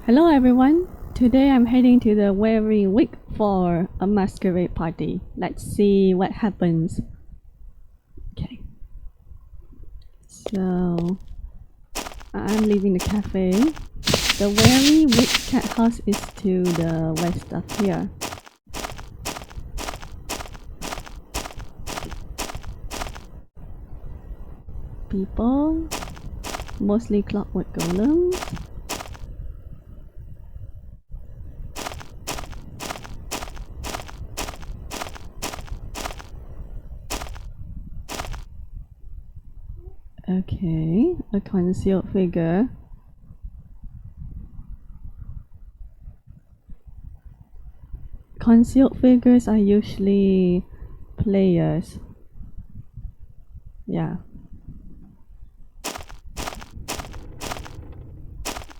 Hello everyone. Today I'm heading to the Weary Wick for a masquerade party. Let's see what happens. Okay. So I'm leaving the cafe. The Weary Wick cat house is to the west of here. People, mostly clockwork golems. Okay, a concealed figure. Concealed figures are usually players. Yeah.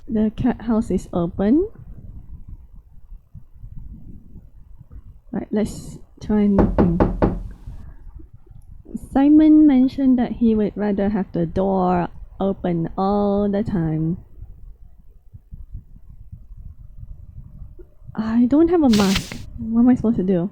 The cat house is open. Right, let's try nothing. Simon mentioned that he would rather have the door open all the time. I don't have a mask. What am I supposed to do?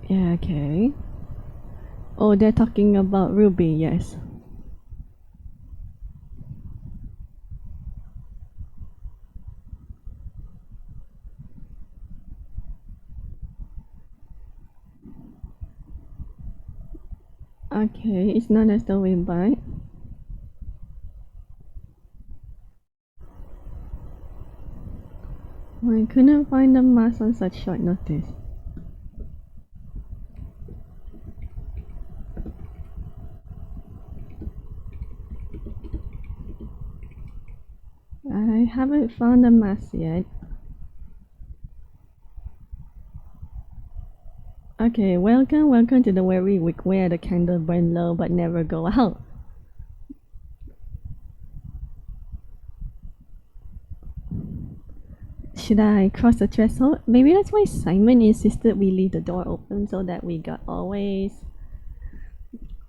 Yeah, okay. Oh, they're talking about Ruby, yes. Okay, it's known as the wind bite. I couldn't find a mask on such short notice. I haven't found a mask yet. Okay, welcome to the Weary Wick where the candle burn low but never go out. Should I cross the threshold? Maybe that's why Simon insisted we leave the door open so that we got always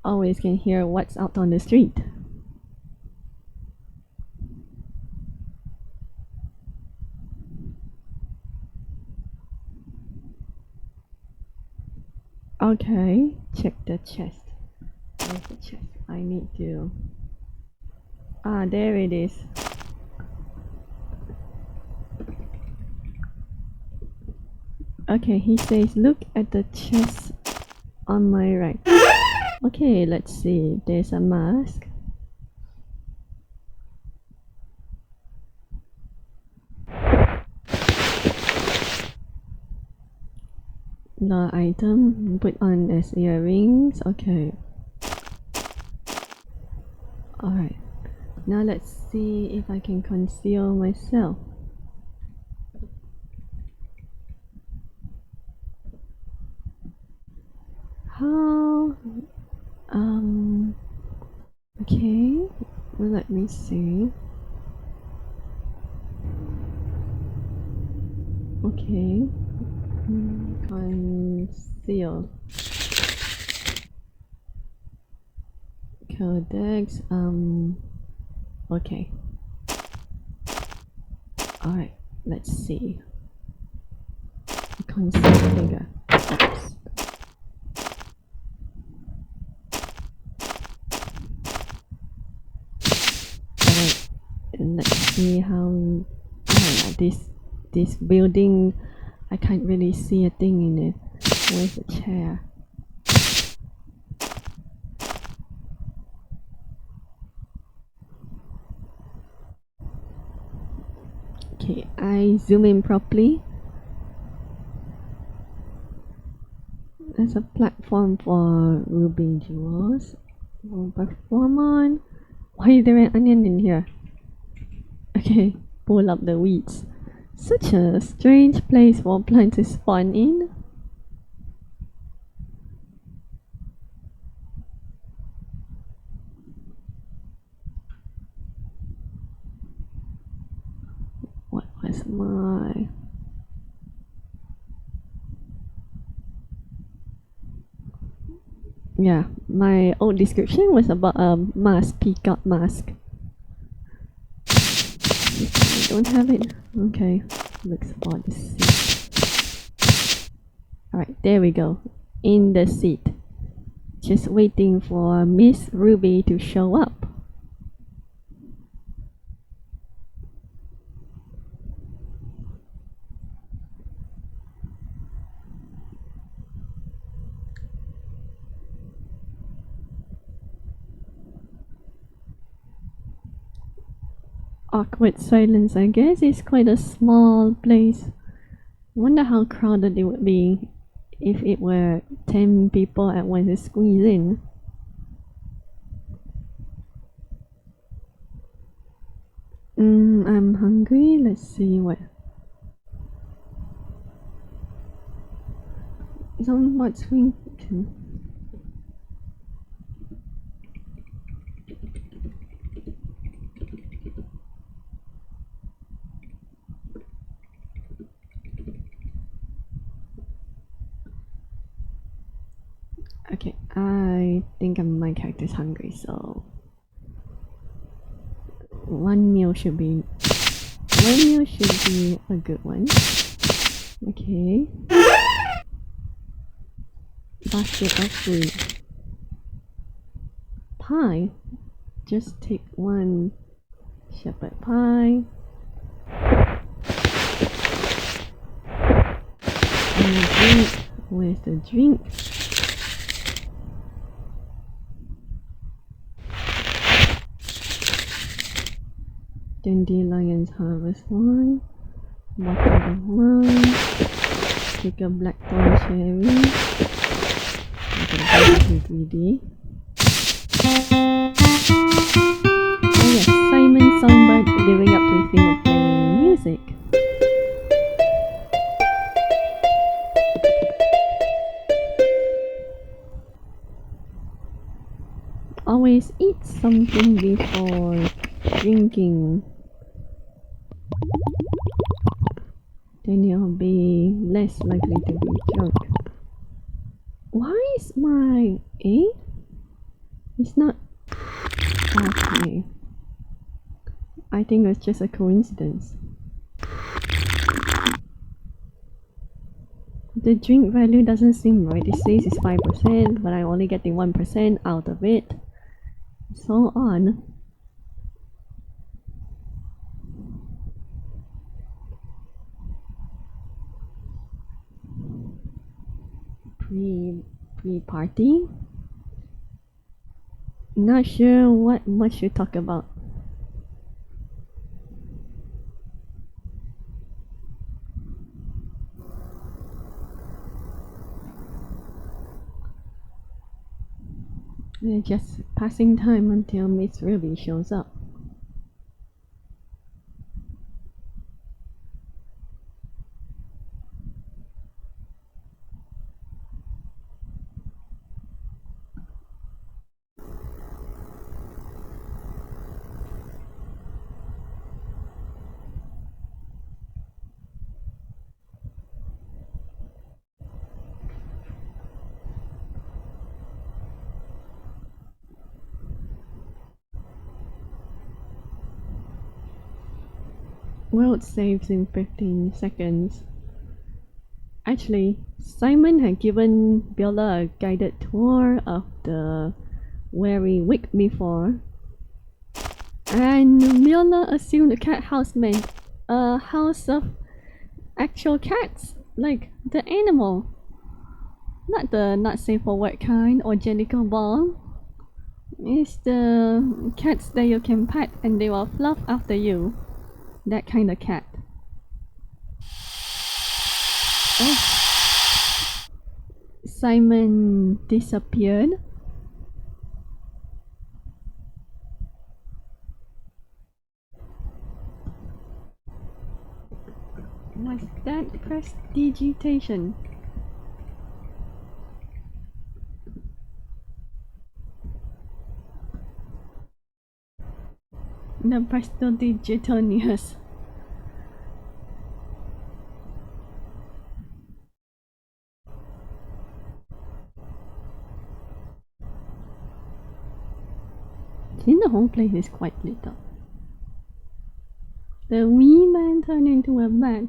can hear what's out on the street. Okay, check the chest. Where's the chest? I need to... Ah, there it is. Okay, he says look at the chest on my right. Okay, let's see. There's a mask. The item put on as earrings. Okay. Alright. Now let's see if I can conceal myself. How? Okay. Let me see. Okay. Conceal. Codex. Okay. Alright. Let's see. Conceal figure. Oops. Alright. Let's see how. This building, I can't really see a thing in it. Where's the chair? Okay, I zoom in properly. There's a platform for ruby jewels. We'll perform on. Why is there an onion in here? Okay, pull up the weeds. Such a strange place for plants to spawn in. Where's my... Yeah, my old description was about a mask, peacock mask. I don't have it. Okay, looks about the seat. Alright, there we go. In the seat. Just waiting for Miss Ruby to show up. Awkward silence, I guess. It's quite a small place. Wonder how crowded it would be if it were 10 people at once to squeeze in. I'm hungry. Let's see what. It's on what's Swington. Okay, I think my character's hungry, so one meal should be a good one. Okay. Basket of food. Pie. Just take one shepherd pie. And a drink. Where's the drink? Dandelions harvest wine. Bottle of wine. Take a blackthorn cherry. Okay, greedy. Oh yes, Simon Songbird living up to his theme of playing music. Always eat something before drinking. Then you'll be less likely to be drunk. Why is my A? It's not okay. I think it's just a coincidence. The drink value doesn't seem right. It says it's 5%, but I'm only getting 1% out of it. So on. Pre-party? Not sure what much you talk about. They're just passing time until Miss Ruby shows up. World saves in 15 seconds. Actually, Simon had given Bella a guided tour of the Weary Wick before. And Bella assumed the cat house meant a house of actual cats, like the animal. Not the not safe for work kind or Jellicle ball. It's the cats that you can pet and they will fluff after you. That kind of cat. Oh. Simon disappeared. What's that? Prestidigitation. The prestidigitaneous. think the whole place is quite lit up. The wee man turned into a bat.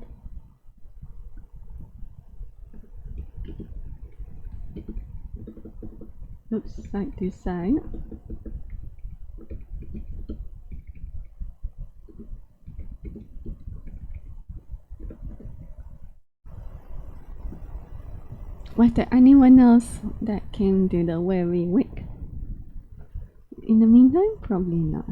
Looks side to side. Was there anyone else that came to the Weary Wick? In the meantime, probably not.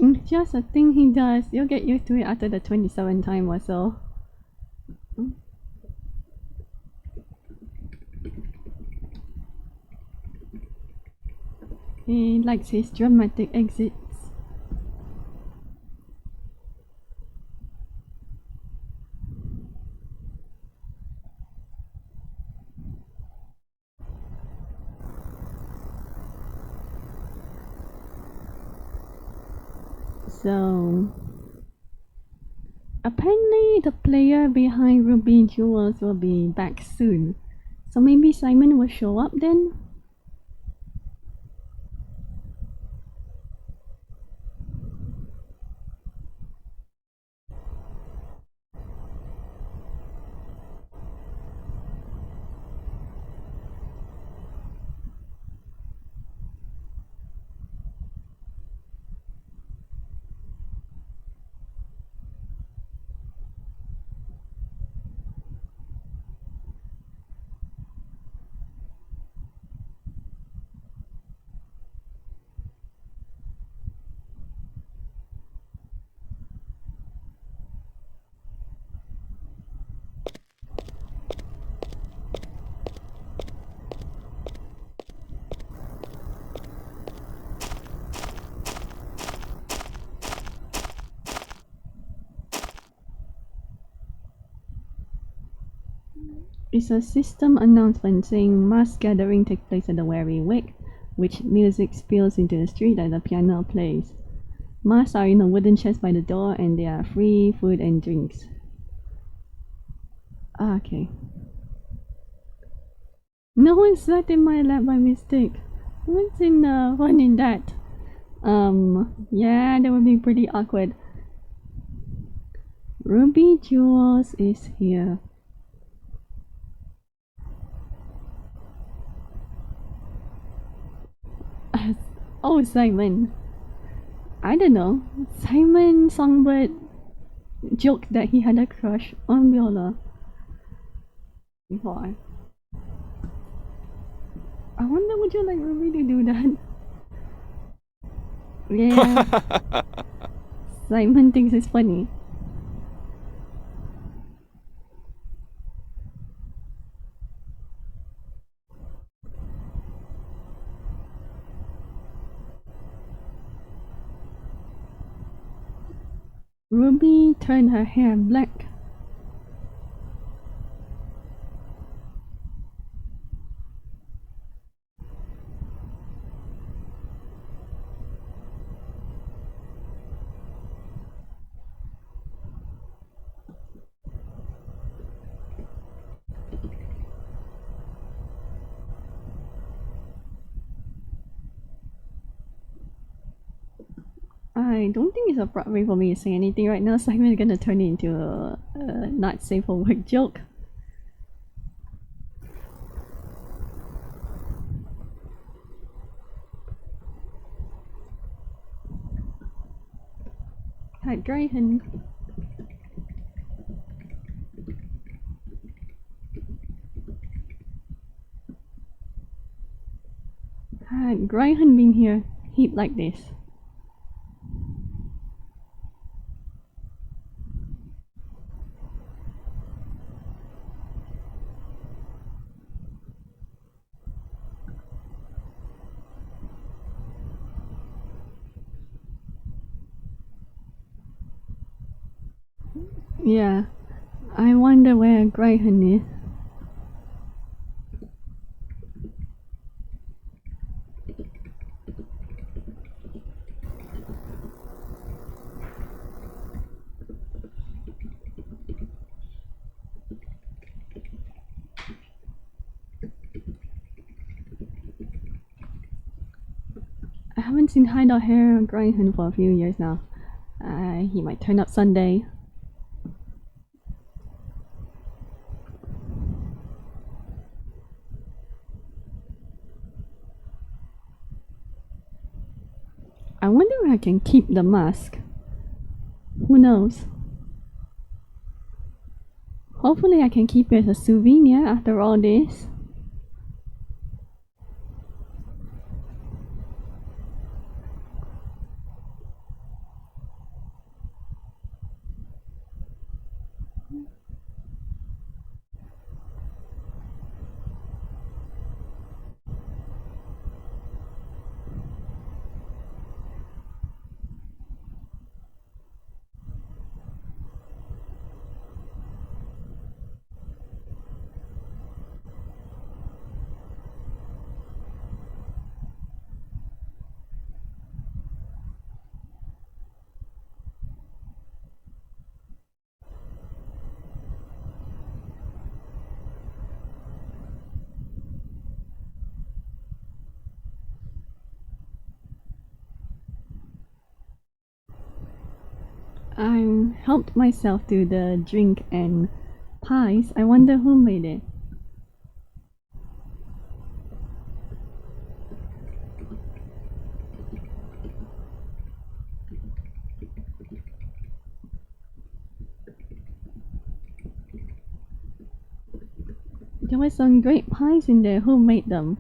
It's just a thing he does. You'll get used to it after the 27th time or so. He likes his dramatic exits. So apparently the player behind Ruby Jewels will be back soon. So maybe Simon will show up then? It's a system announcement saying mass gathering takes place at the Weary Wick, which music spills into the street as the piano plays. Masks are in a wooden chest by the door and there are free food and drinks. Ah, okay. No one sat in my lap by mistake. What's in the fun in that? Yeah, that would be pretty awkward. Ruby Jewels is here. Oh, Simon. I don't know. Simon Songbird joked that he had a crush on Viola before. I wonder, would you like Ruby to do that? Yeah. Simon thinks it's funny. Ruby turned her hair black. I don't think it's appropriate for me to say anything right now. Simon's gonna turn it into a not safe for work joke. Hi, Grayson. Had Grayson been here, he'd like this. Yeah. I wonder where Greyhound is. I haven't seen Hideout Hair Greyhound for a few years now. He might turn up Sunday. I wonder if I can keep the mask. Who knows? Hopefully I can keep it as a souvenir after all this. I helped myself to the drink and pies. I wonder who made it. There were some great pies in there. Who made them?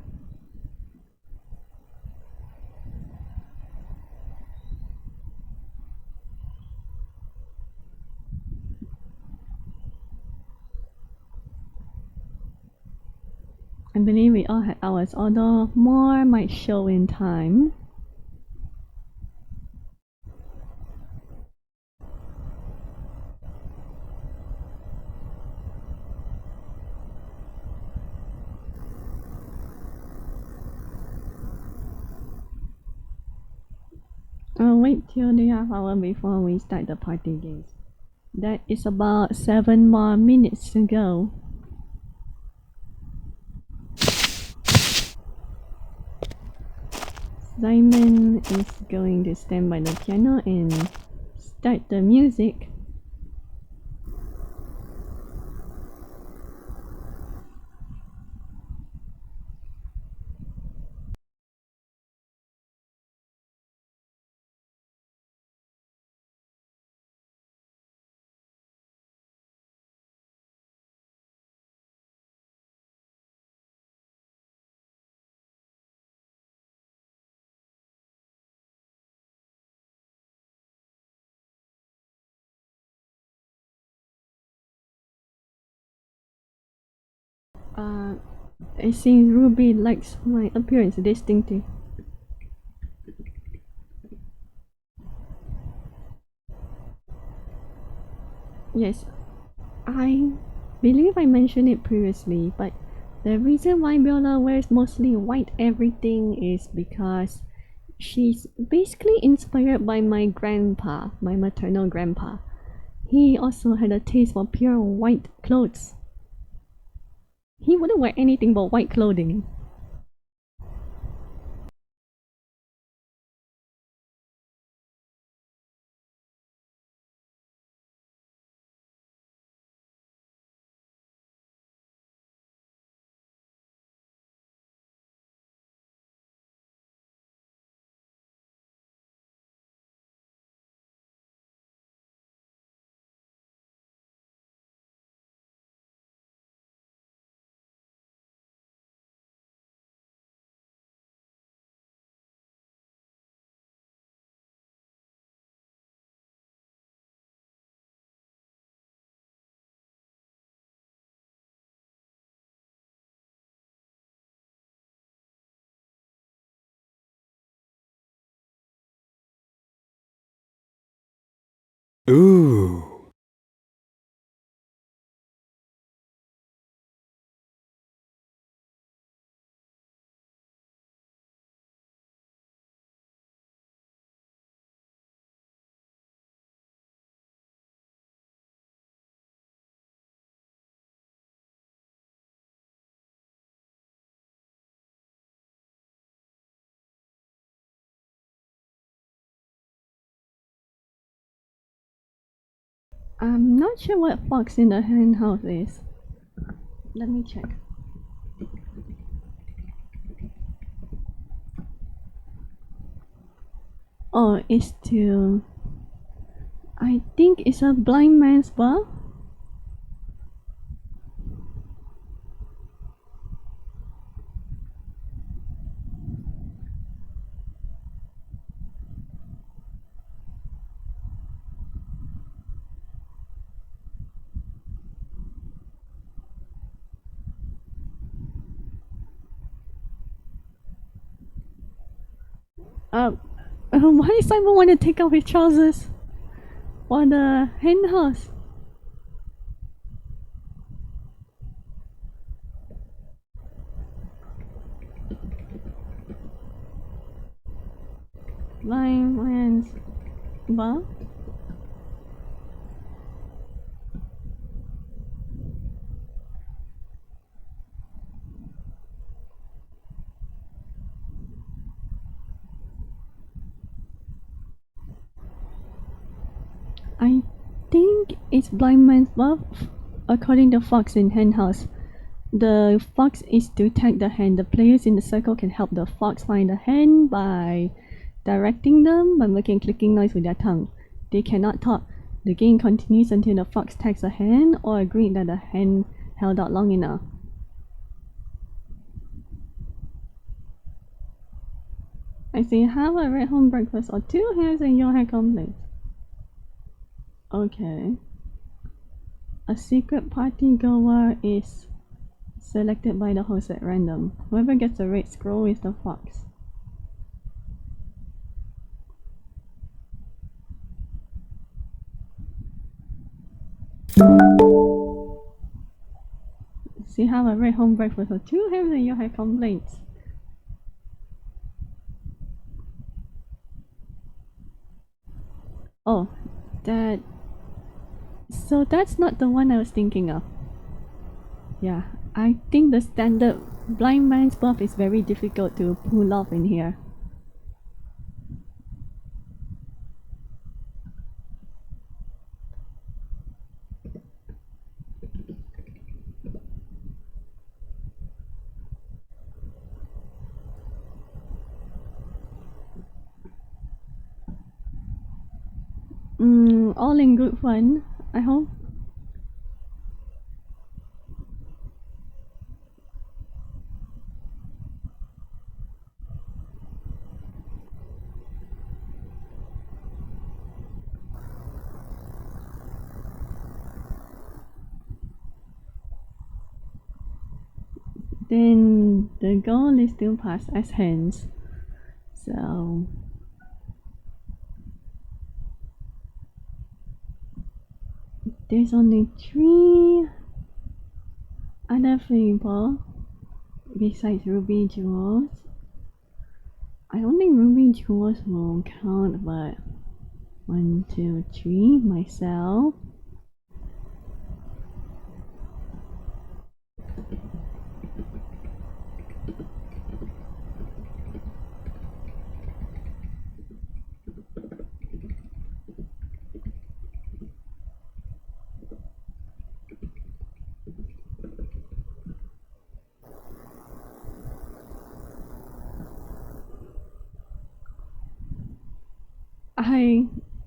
I believe we all had ours, although more might show in time. I'll wait till the half hour before we start the party games. That is about 7 more minutes to go. Simon is going to stand by the piano and start the music. I think Ruby likes my appearance distinctly. Yes, I believe I mentioned it previously, but the reason why Bella wears mostly white everything is because she's basically inspired by my grandpa, my maternal grandpa. He also had a taste for pure white clothes. He wouldn't wear anything but white clothing. Ooh. I'm not sure what fox in the hen house is. Let me check. Oh, it's to... I think it's a blind man's bar. Why does Simon want to take off his trousers? For the hen house? Blind man's bar? I think it's blind man's bar according to fox in Henhouse. The fox is to tag the hen. The players in the circle can help the fox find the hen by directing them by making clicking noise with their tongue. They cannot talk. The game continues until the fox tags a hen or agreed that the hen held out long enough. I see. Have a red home breakfast or 2 hairs in your hair complete. Okay. A secret party goer is selected by the host at random. Whoever gets a red scroll is the fox. See, have a red home breakfast or 2 hairs in your hair complaints. Oh, that... So that's not the one I was thinking of. Yeah, I think the standard blind man's buff is very difficult to pull off in here. All in good fun, I hope. Then the goal is to pass as hens. So there's only 3 other people besides Ruby Jewels. I don't think Ruby Jewels will count, but 1, 2, 3, myself.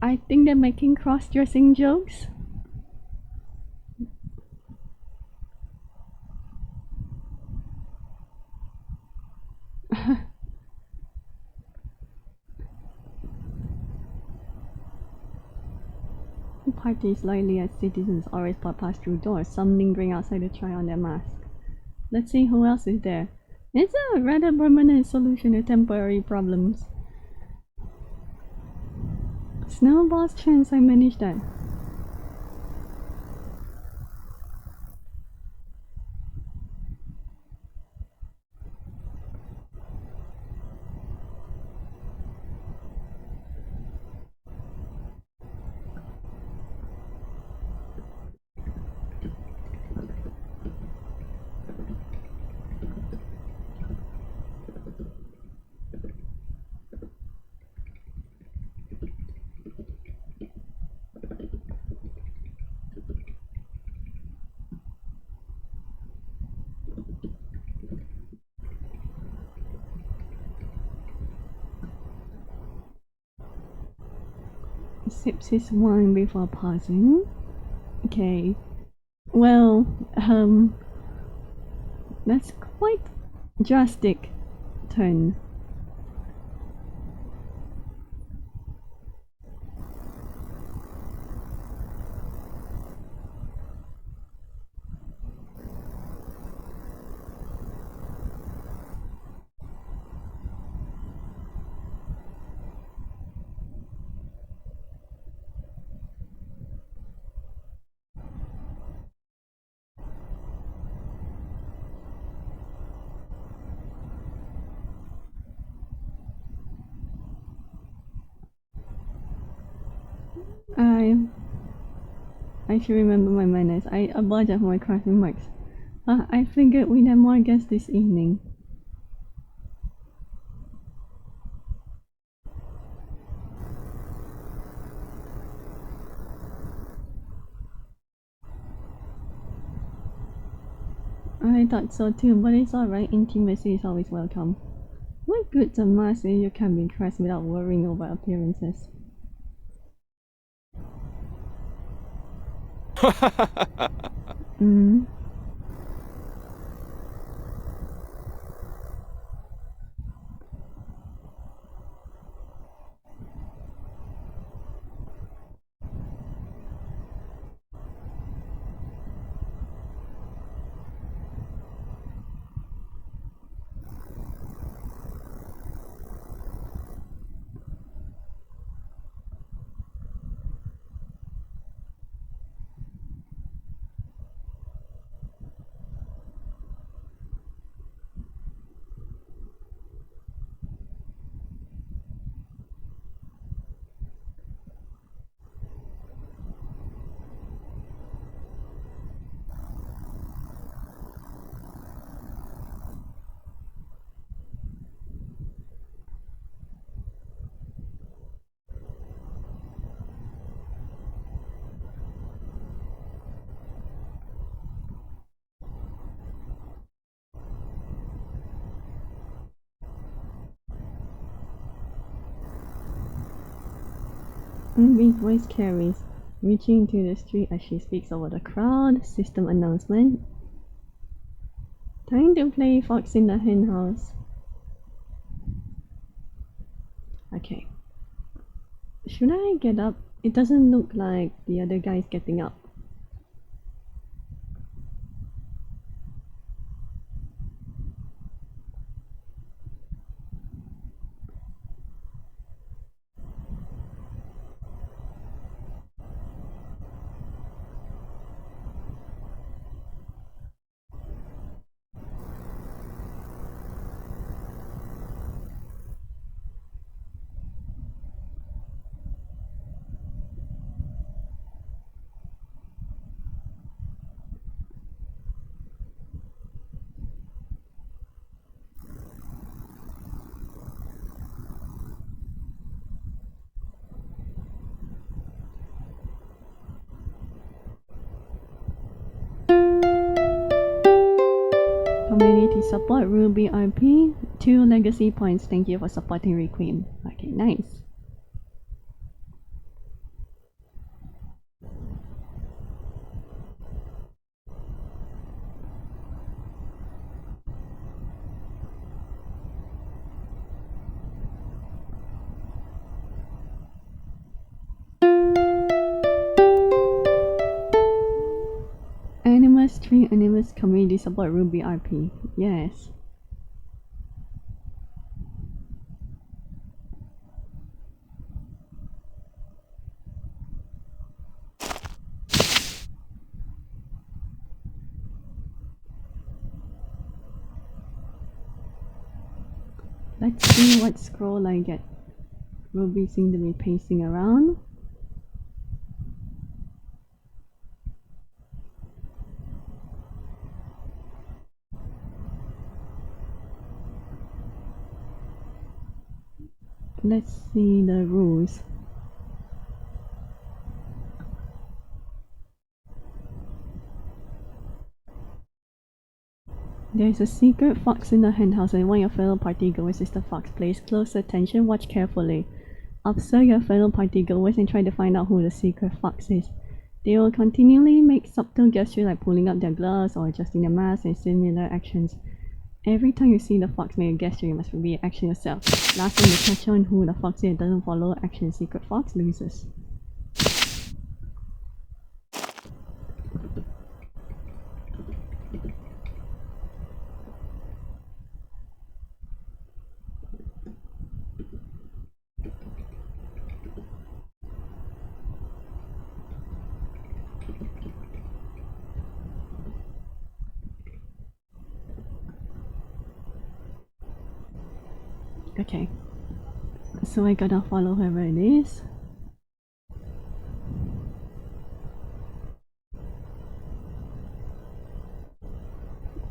I think they're making cross-dressing jokes. Parties lively as citizens always pass through doors, some lingering outside to try on their mask. Let's see who else is there. It's a rather permanent solution to temporary problems. Snowball's chance, I managed that. sips his wine before pausing. Okay. Well, that's quite drastic turn. I should remember my manners. I apologize for my cross remarks. I figured we'd have more guests this evening. I thought so too, but it's alright. Intimacy is always welcome. What good's a mask if you can be impressed without worrying over appearances? Mm. Unbeat voice carries, reaching into the street as she speaks over the crowd. System announcement. Time to play Fox in the Henhouse. Okay. Should I get up? It doesn't look like the other guy's getting up. Community support Ruby RP. 2 legacy points. Thank you for supporting Requiem. Okay, nice. Animus 3 Animus community support Ruby RP. Yes. Let's see what scroll I get. Ruby seems to be pacing around. Let's see the rules. There's a secret fox in the henhouse and one of your fellow partygoers is the fox. Place close attention, watch carefully. Observe your fellow partygoers and try to find out who the secret fox is. They will continually make subtle gestures like pulling up their gloves or adjusting their masks and similar actions. Every time you see the fox make a gesture, you must repeat action yourself. Last one to catch on who the fox is doesn't follow action secret fox loses. Okay, so I gotta follow whoever it is.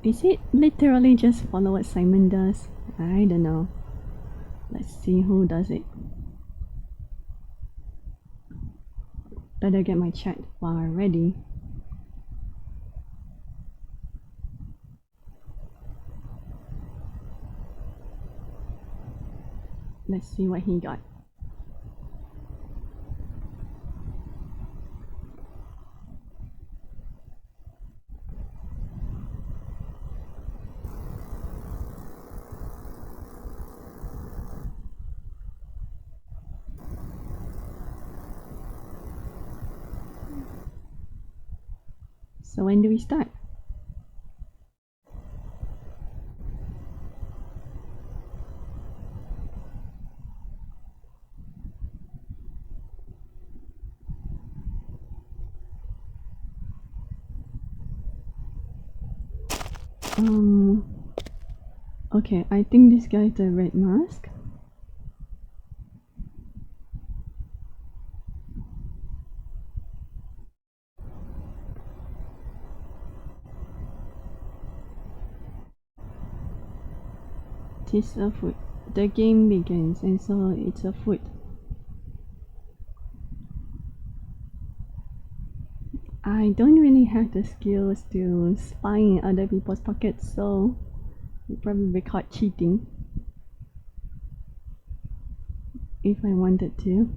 Is it literally just follow what Simon does? I don't know. Let's see who does it. Better get my chat bar ready. Let's see what he got. So when do we start? Okay, I think this guy is the red mask. Tis a foot. The game begins, and so it's a foot. I don't really have the skills to spy in other people's pockets, so I'd probably be caught cheating if I wanted to.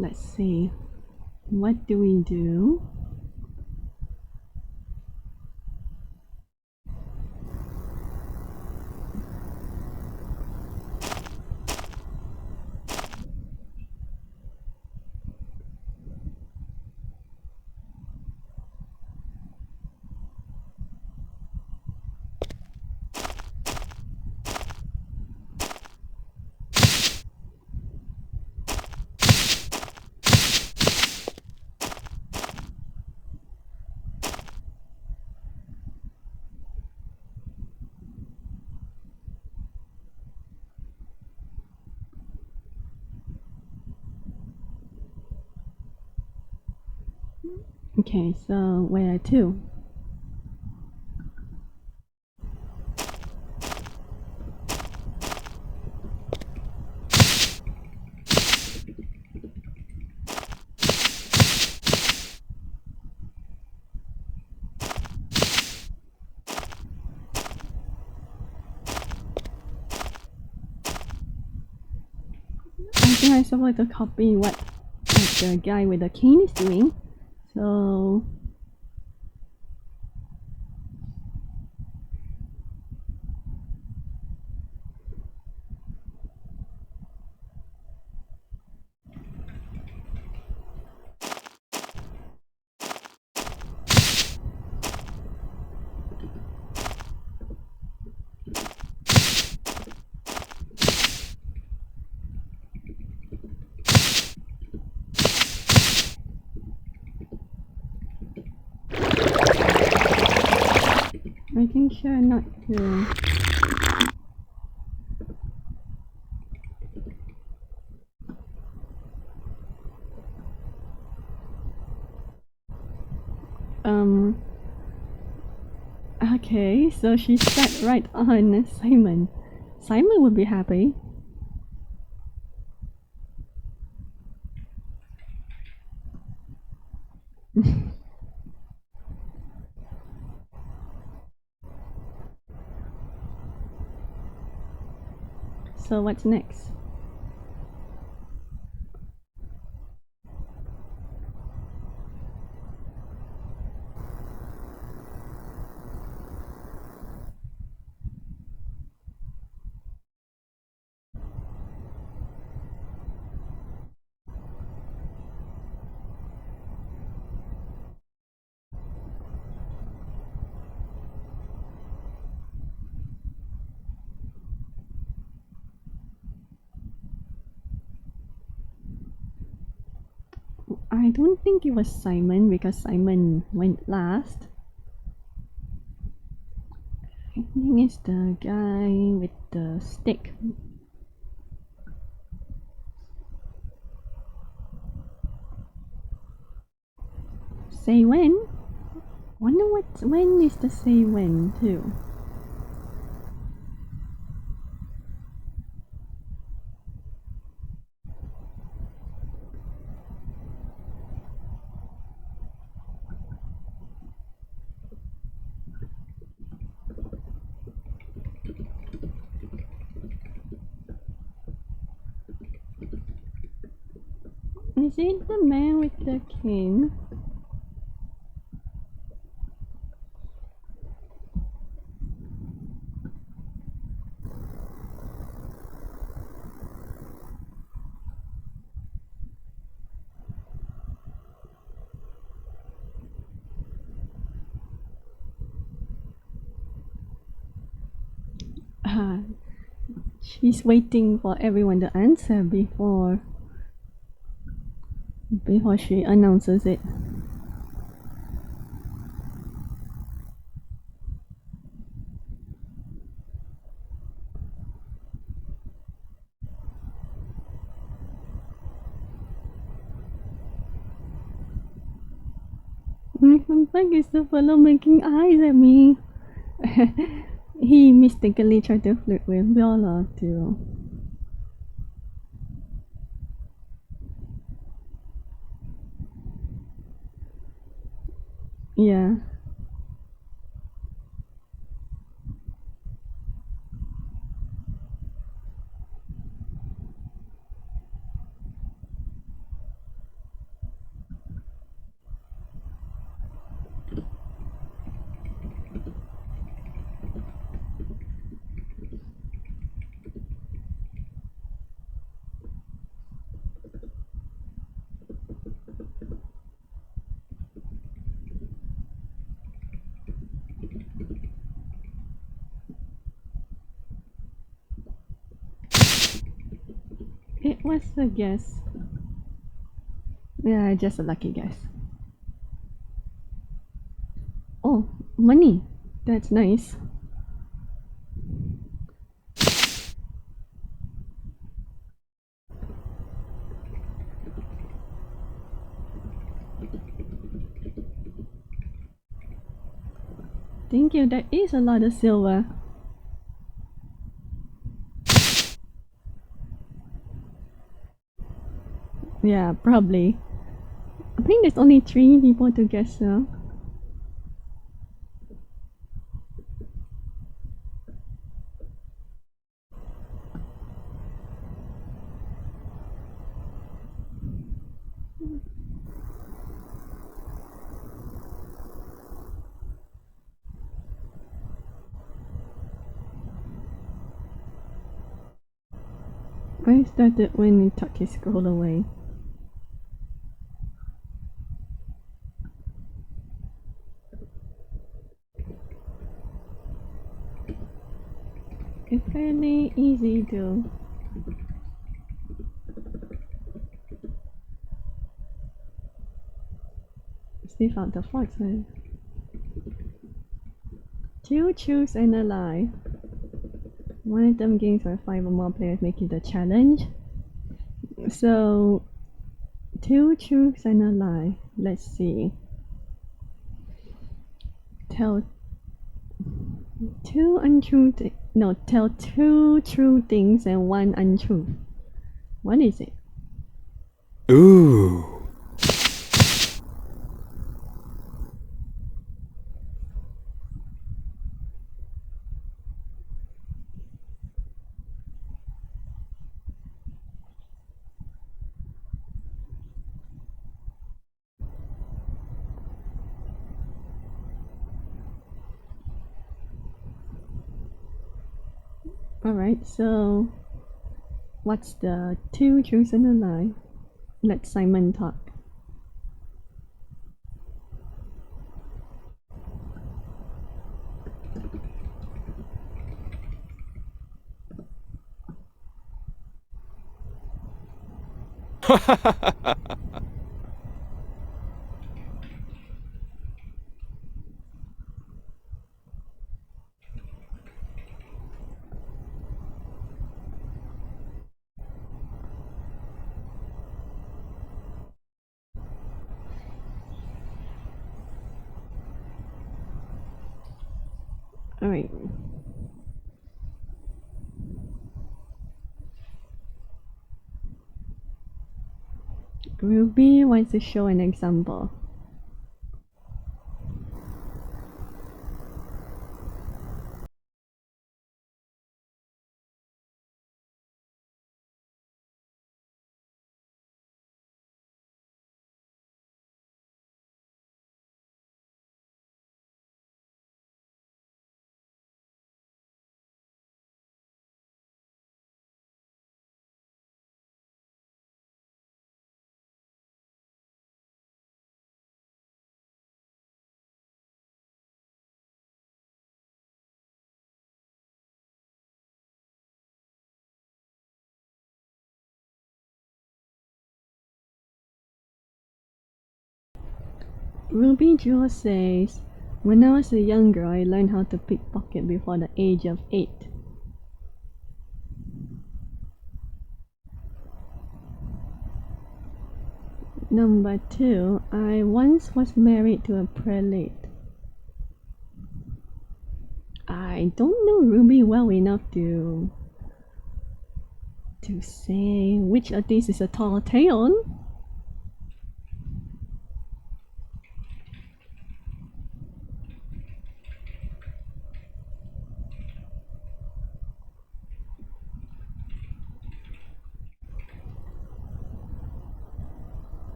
Let's see. What do we do? Okay, so where to? I think I'm supposed to copy what the guy with the cane is doing. So I think sure not to. Okay, so she sat right on Simon. Simon would be happy. So what's next? I don't think it was Simon because Simon went last. I think it's the guy with the stick. Say when? Wonder when is the say when too? Is it the man with the cane? She's waiting for everyone to answer before she announces it. In fact, it's the fellow making eyes at me. He mistakenly tried to flirt with Viola too. Yeah. It was a guess. Yeah, just a lucky guess. Oh, money. That's nice. Thank you, that is a lot of silver. Yeah, probably. I think there's only 3 people to guess now. I started when he tucked his scroll away. It's fairly easy to sniff out the fox. 2 truths and a lie. One item games where 5 or more players make it a challenge. So 2 truths and a lie. Let's see. Tell Two untrue no, tell two true things and one untruth. What is it? Ooh. Alright, so what's the two truths and a lie? Let Simon talk. Alright. Ruby wants to show an example. Ruby Jewel says, when I was a young girl, I learned how to pickpocket before the age of 8. Number 2, I once was married to a prelate. I don't know Ruby well enough to say which of these is a tall tale.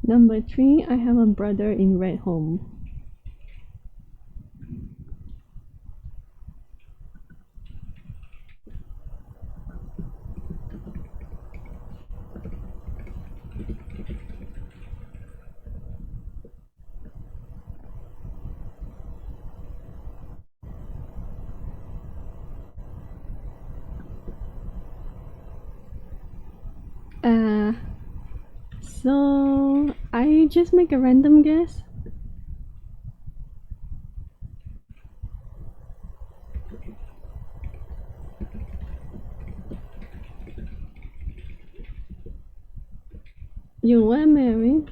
Number 3, I have a brother in Red Home. So I just make a random guess. You were married.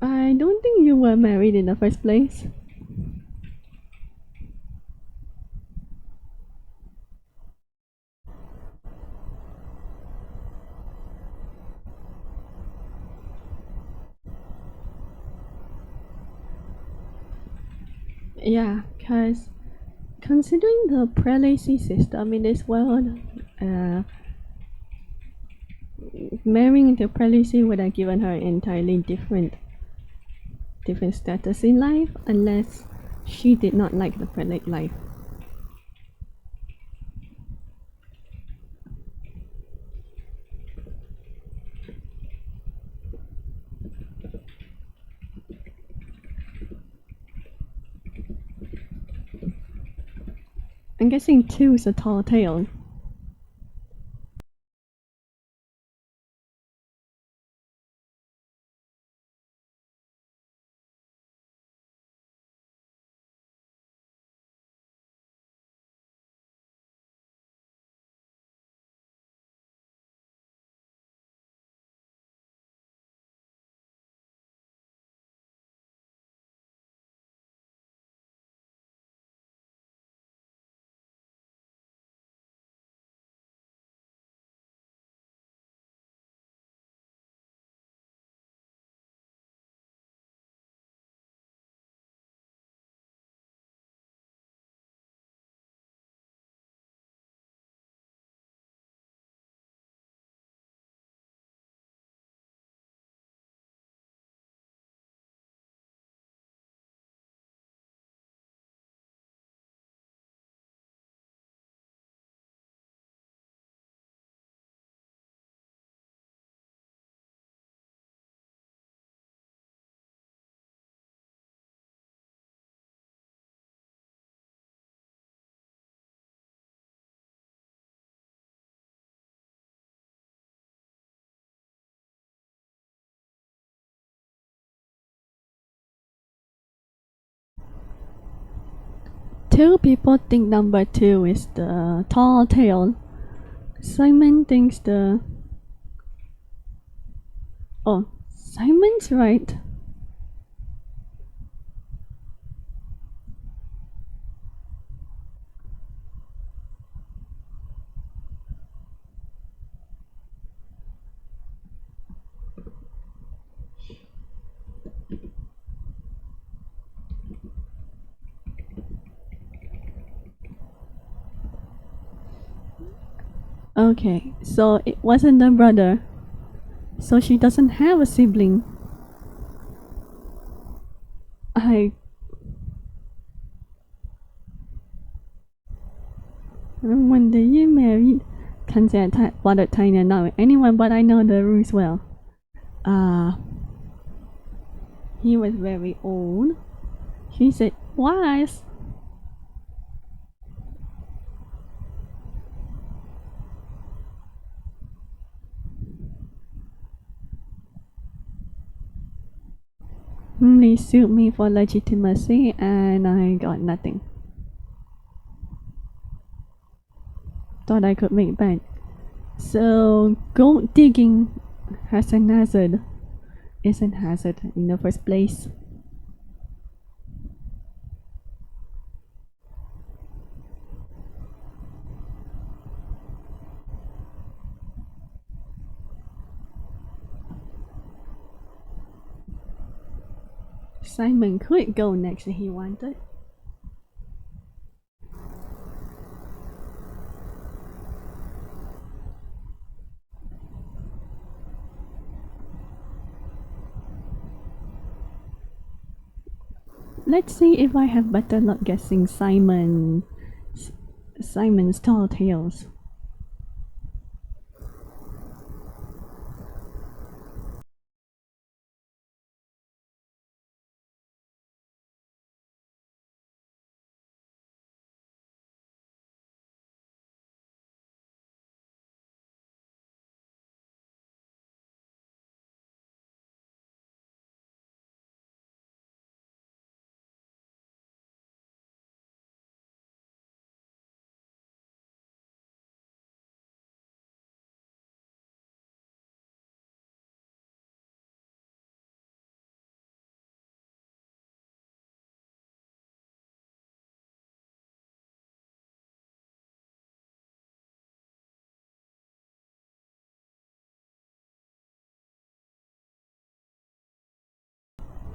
I don't think you were married in the first place. Yeah, because considering the prelacy system in this world, marrying into prelacy would have given her entirely different status in life, unless she did not like the prelate life. I'm guessing 2 is a tall tale. Two people think number 2 is the tall tale. Simon thinks the... Oh, Simon's right. Okay, so it wasn't the brother. So she doesn't have a sibling. When the year married, can't say I bothered Tiny now anyone, but I know the rules well. He was very old. She said, wise. They sued me for legitimacy and I got nothing. Thought I could make bank. So gold digging has an hazard. Isn't hazard in the first place. Simon could go next if he wanted. Let's see if I have better luck guessing Simon's tall tales.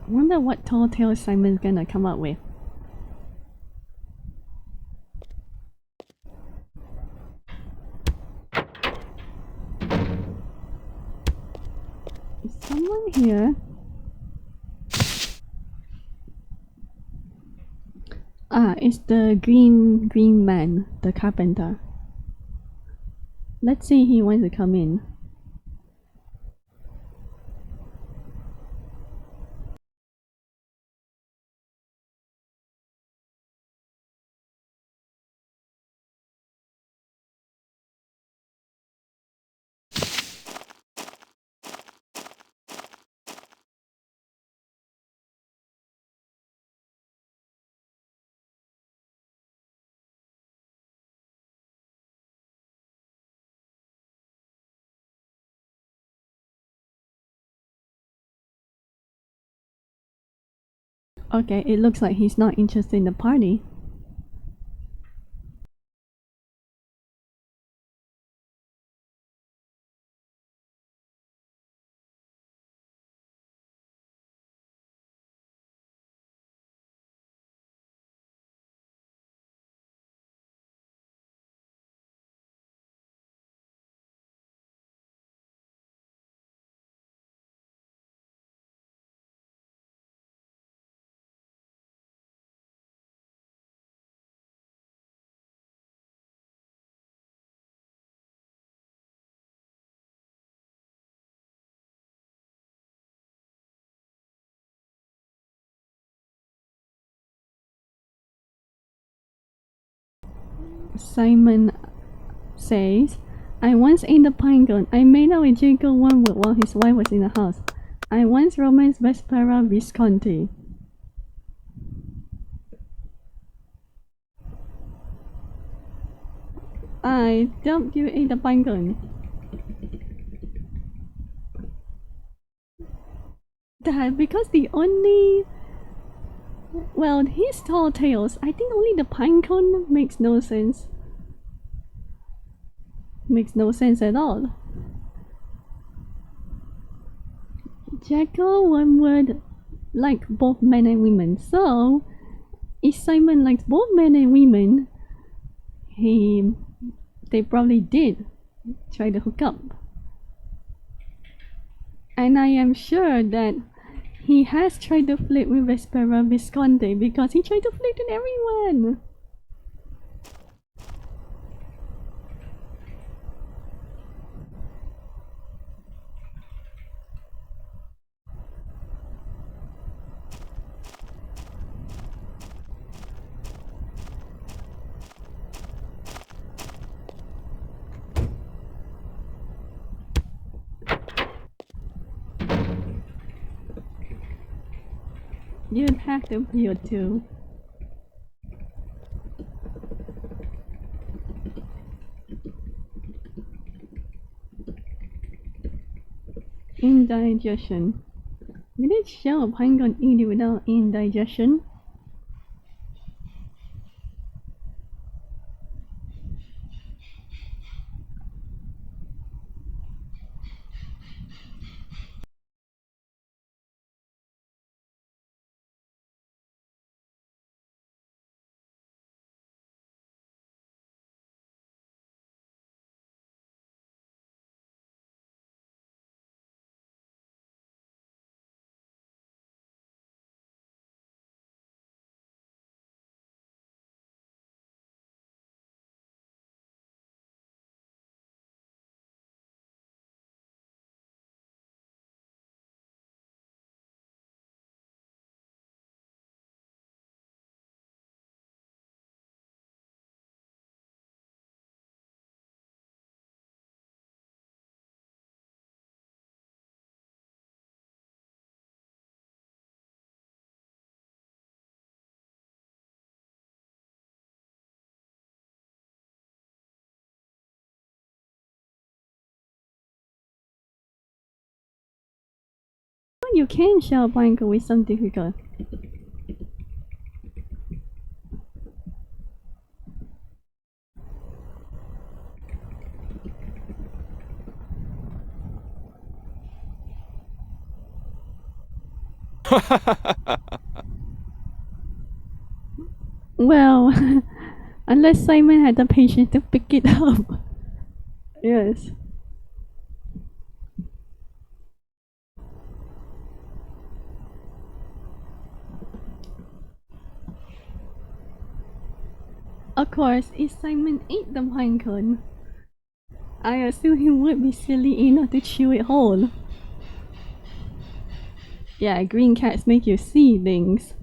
Wonder what tall tale Simon's gonna come up with. Is someone here? It's the green man, the carpenter. Let's see if he wants to come in. Okay, it looks like he's not interested in the party. Simon says, I once ate a pine cone. I made out with Jacob Wormwood while his wife was in the house. I once romanced Vespera Visconti. I doubt you ate the pinecone. That because the only... Well, his tall tales, I think only the pinecone makes no sense. Makes no sense at all. Jackal, one word, like both men and women. So, if Simon likes both men and women, they probably did try to hook up. And I am sure that he has tried to flirt with Vespera Visconti because he tried to flirt with everyone. You'd have to feel too. Indigestion. Did it show a pinecone eating without indigestion? You can share a pinecone with some difficult. Well, unless Simon had the patience to pick it up. Yes. Of course, if Simon ate the pinecone, I assume he would be silly enough to chew it whole. Yeah, green cats make you see things.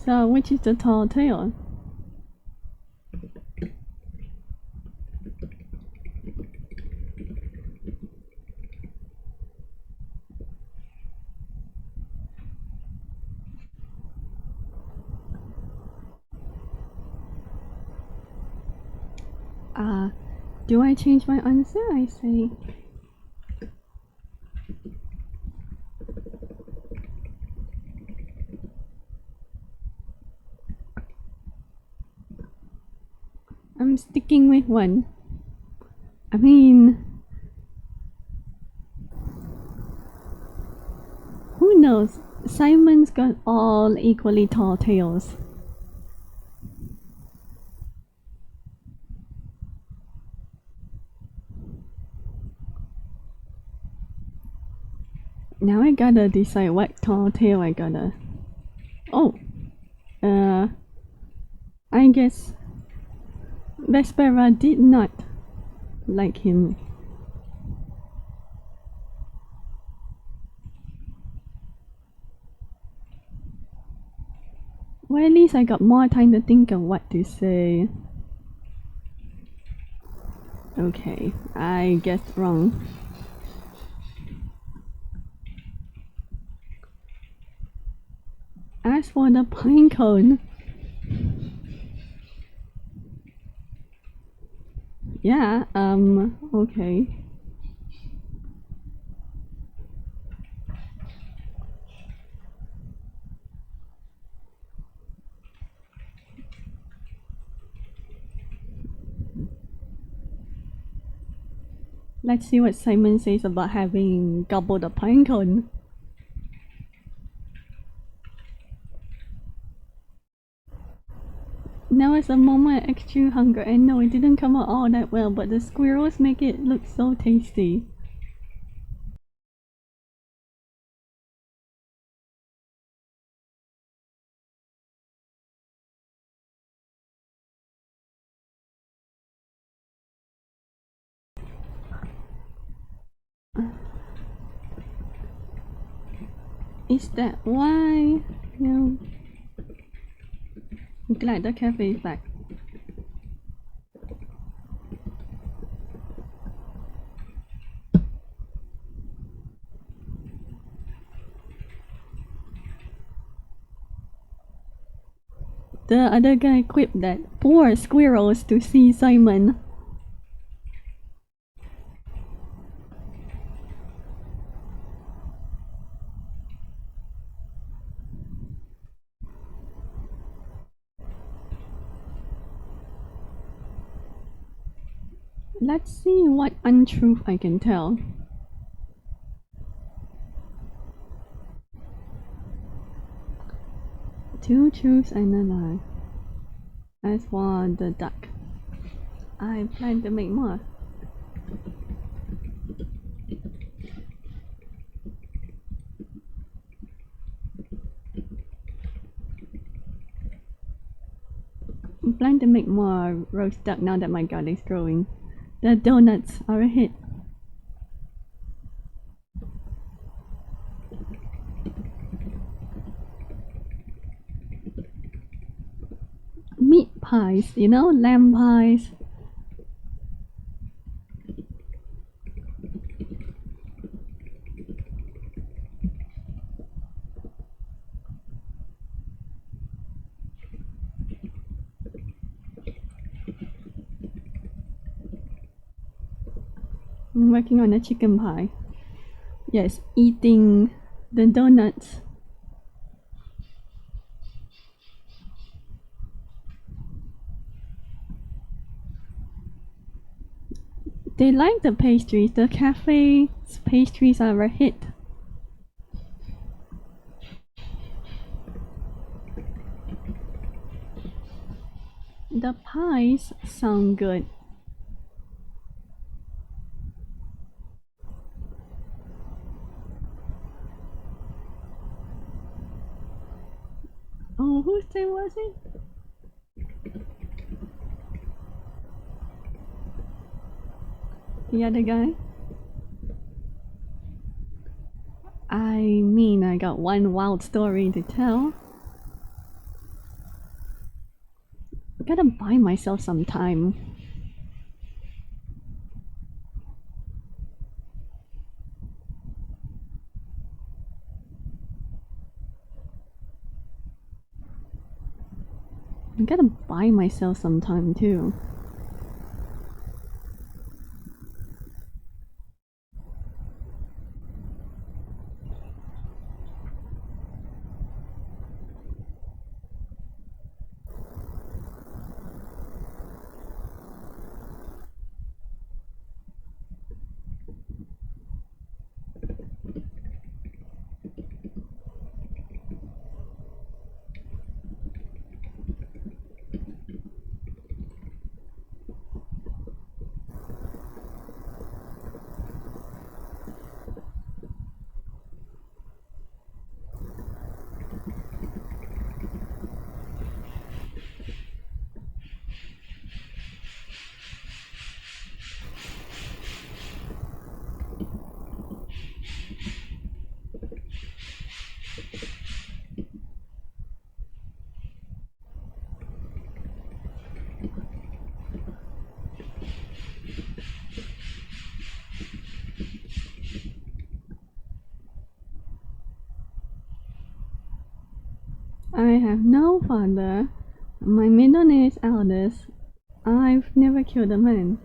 So, which is the tall tale? Do I change my answer? I say... I'm sticking with one. I mean... Who knows? Simon's got all equally tall tales. Now I gotta decide what tall tale I gotta... Oh! I guess... Vespera did not like him. least I got more time to think of what to say. Okay, I guessed wrong. As for the pine cone, yeah, okay. Let's see what Simon says about having gobbled a pine cone. Now is a moment of extreme hunger, and no, it didn't come out all that well, but the squirrels make it look so tasty. Is that why? No. I'm glad the cafe is back. The other guy quipped that poor squirrels to see Simon. Let's see what untruth I can tell. Two truths and a lie. As for the duck, I plan to make more. I plan to make more roast duck now that my garden is growing. The donuts are a hit. Meat pies, you know, lamb pies. I'm working on a chicken pie. Yes, eating the donuts. They like the pastries. The cafe's pastries are a hit. The pies sound good. Oh, whose turn was it? The other guy? I mean, I got one wild story to tell. I gotta buy myself some time. I gotta buy myself some time too. have no father. My middle name is Aldous. I've never killed a man.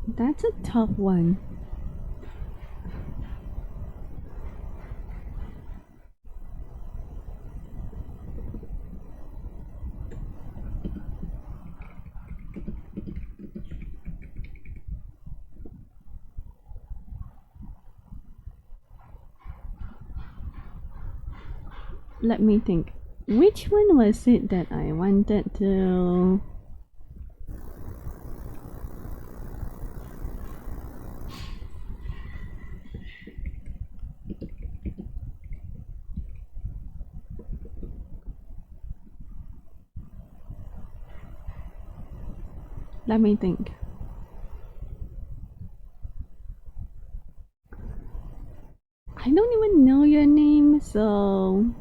That's a tough one. Let me think. Which one was it that I wanted to... Let me think. I don't even know your name, so...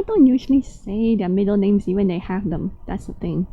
People don't usually say their middle names even they have them. That's the thing.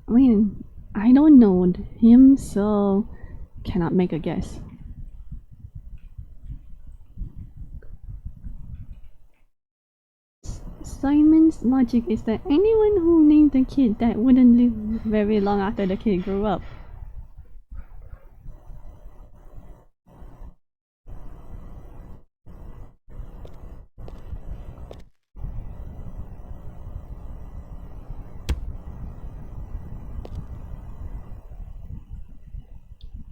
I mean, I don't know him, so cannot make a guess. Simon's logic is that anyone who named the kid that wouldn't live very long after the kid grew up.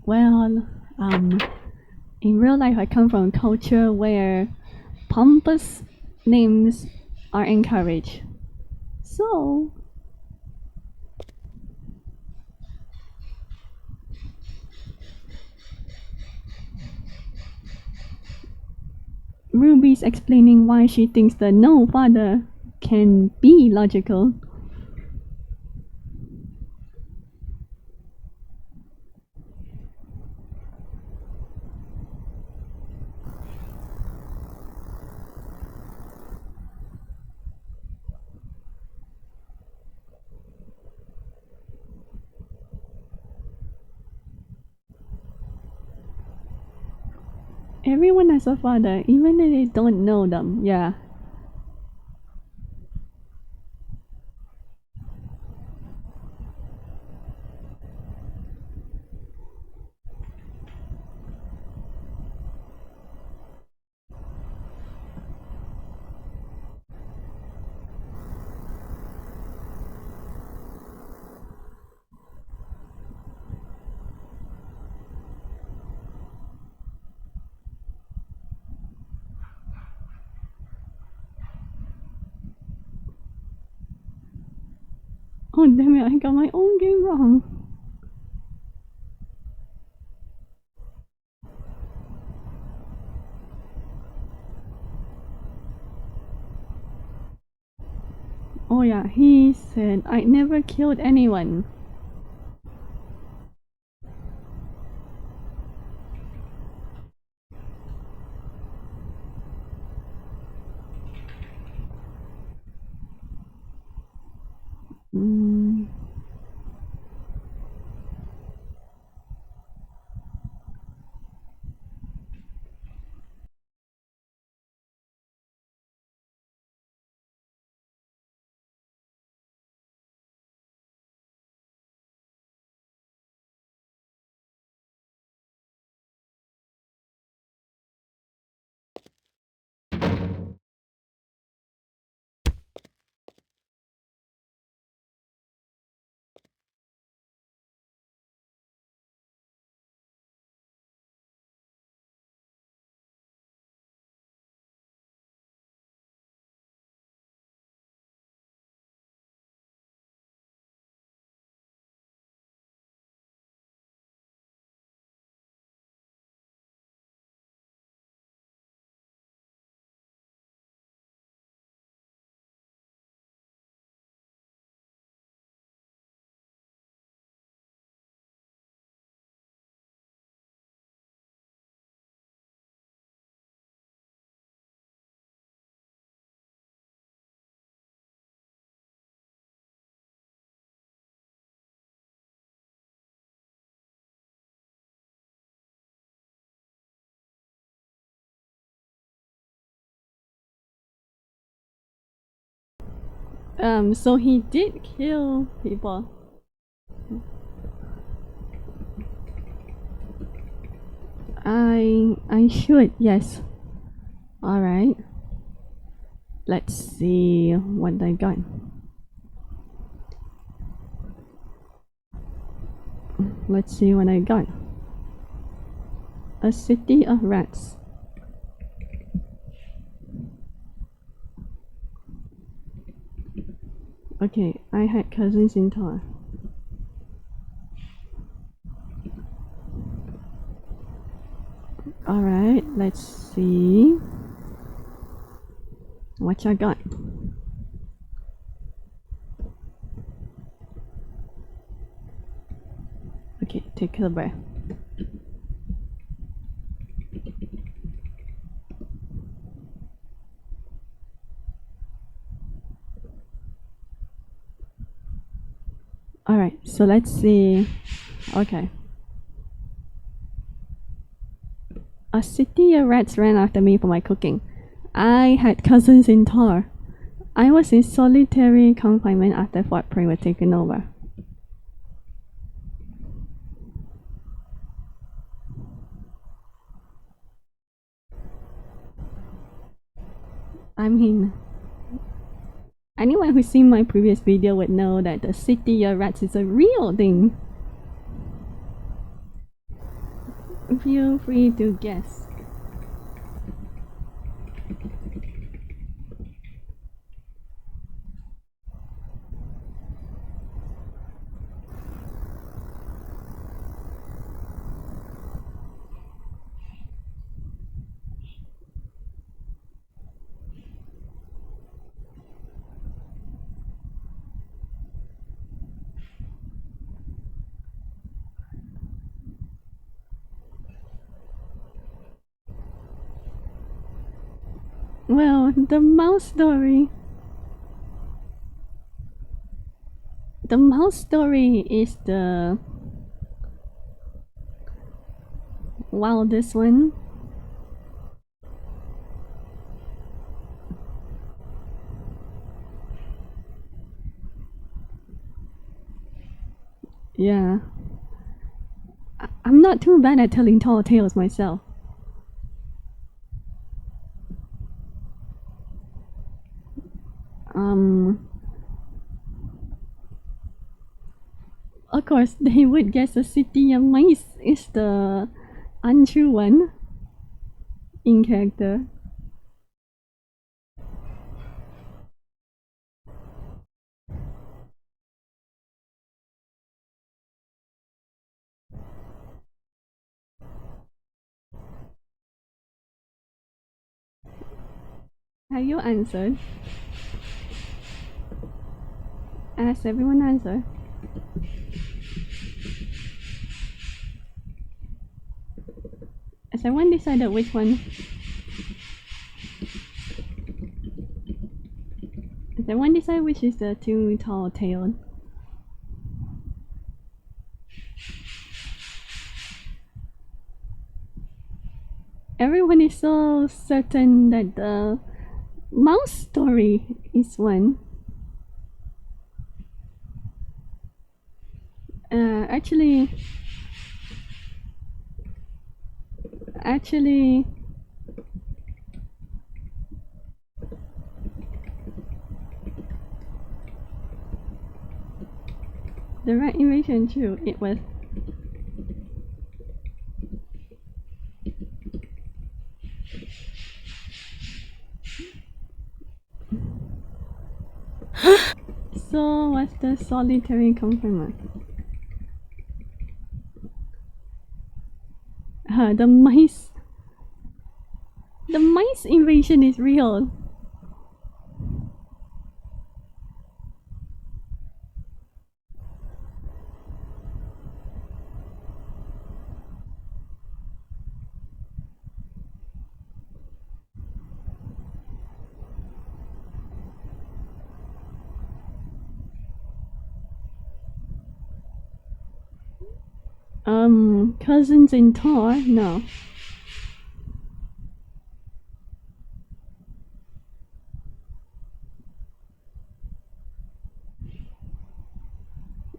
Well, in real life I come from a culture where pompous names are encouraged. So, Ruby's explaining why she thinks the no father can be logical. Everyone has a father, even if they don't know them, yeah. Oh damn it, I got my own game wrong. Oh yeah, he said I never killed anyone. Mm. So he did kill people. I should, yes. Alright. Let's see what I got. Let's see what I got. A city of rats. Okay, I had cousins in Tar. Alright, let's see what I got. Okay, take a breath. Alright, so let's see. Okay. A city of rats ran after me for my cooking. I had cousins in Tar. I was in solitary confinement after Fort Prey was taken over. I mean, anyone who's seen my previous video would know that the city of rats is a real thing. Feel free to guess. Well, the mouse story. The mouse story is the wildest one. Yeah. I'm not too bad at telling tall tales myself. Of course, they would guess the city of mice is the untrue one in character. Have you answered? Has everyone answered? Has everyone decided which one? Has Everyone decide which is the too tall tail. Everyone is so certain that the mouse story is one. Actually, the rat invasion too. It was. So what's the solitary confinement? The mice. The mice invasion is real. Cousins in Tor? No.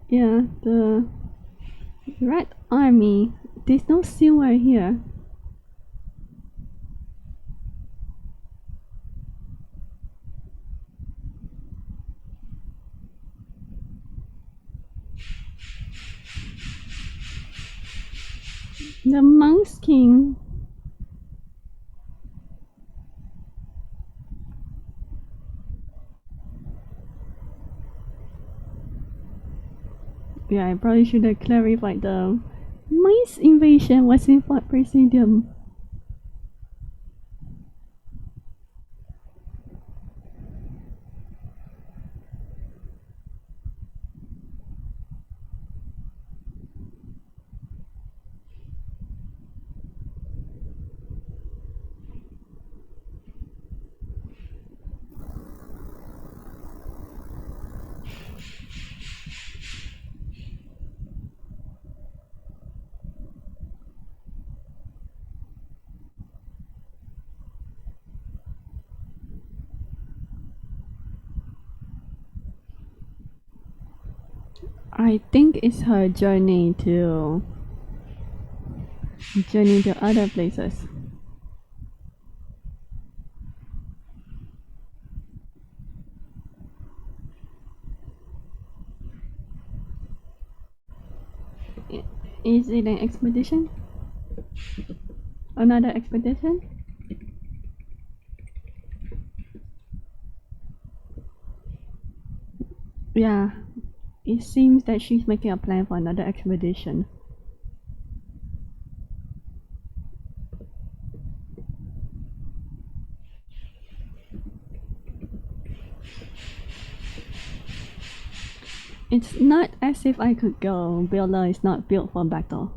Yeah, the Red Army. There's no silver here. The Mouse King. Yeah, I probably should have clarified the mice invasion was in Fort Presidium. I think it's her journey to other places. Is it an expedition? Another expedition? Yeah, it seems that she's making a plan for another expedition. It's not as if I could go. Builder is not built for battle.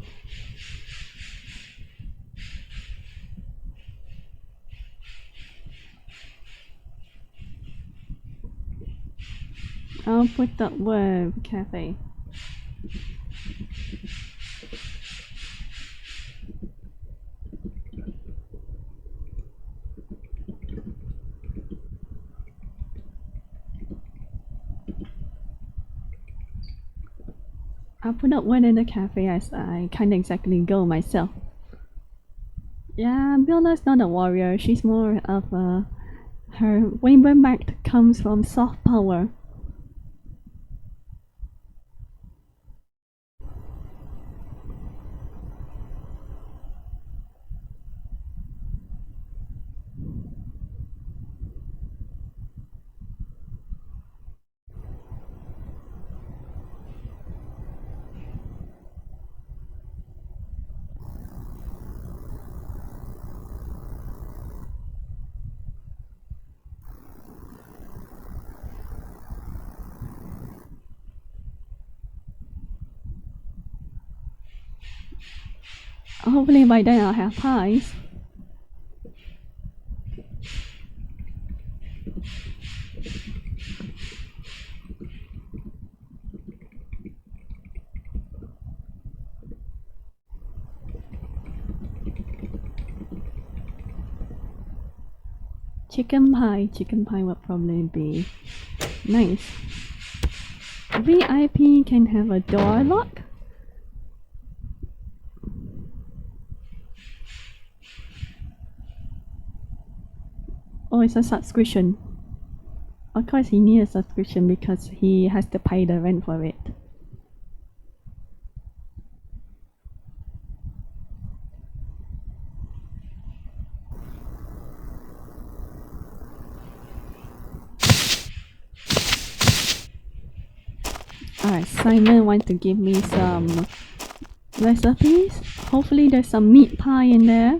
I'll put that word cafe. I'll put up one in the cafe as I can't exactly go myself. Yeah, Bella's not a warrior. She's more of a... Her Rainbow Mact comes from soft power. Hopefully by then I'll have pies. chicken pie. Chicken pie would probably be nice. VIP can have a door lock. Oh, it's a subscription. Of course he needs a subscription because he has to pay the rent for it. Alright, Simon wants to give me some recipes. Hopefully there's some meat pie in there.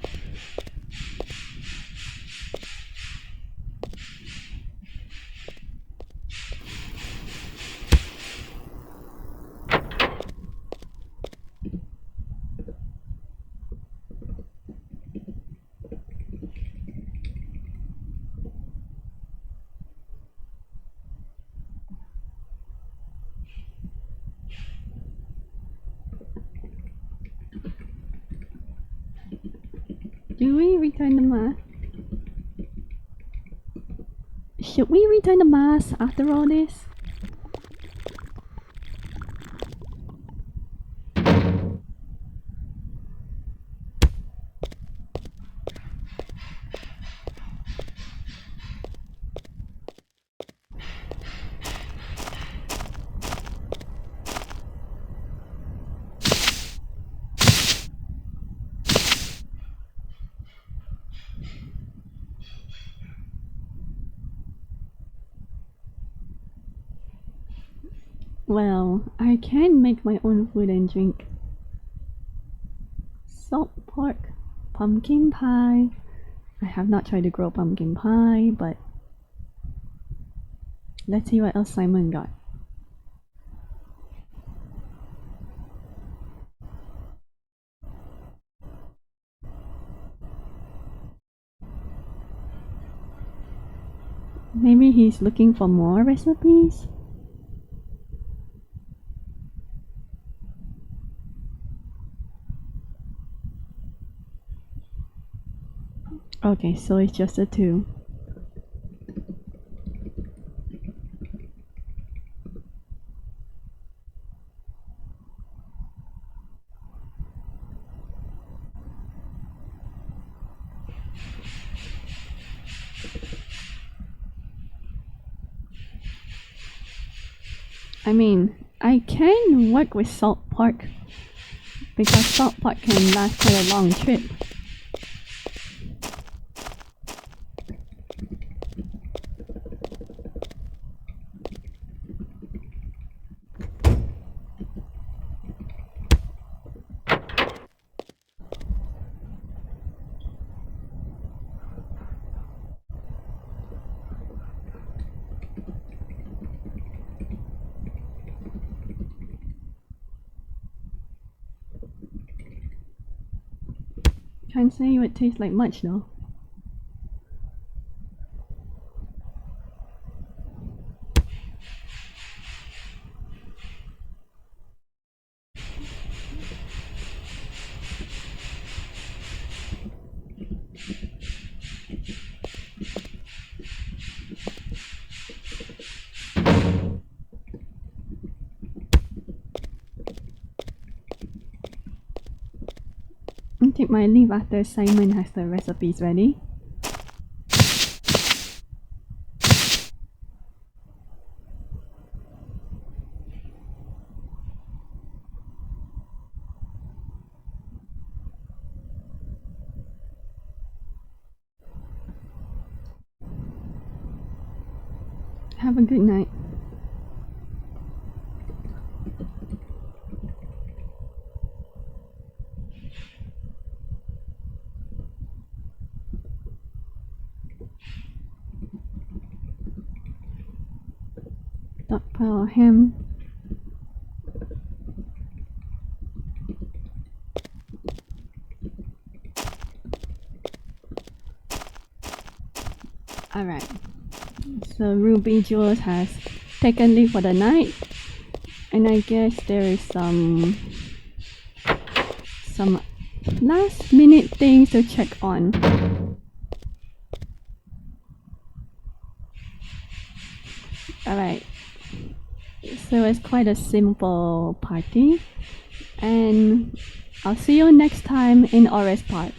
Do we return the mask? Should we return the mask after all this? Well, I can make my own food and drink. Salt pork, pumpkin pie. I have not tried to grow pumpkin pie, but let's see what else Simon got. Maybe he's looking for more recipes? Okay, so it's just the two. I mean, I can work with salt pork because salt pork can last quite a long trip. Can't say it tastes like much though. I'll take my leave after Simon has the recipes ready. Have a good night. Stockpile ham. Alright, so Ruby Jules has taken leave for the night, and I guess there is some last minute things to check on. Alright, so it's quite a simple party, and I'll see you next time in Ores Park.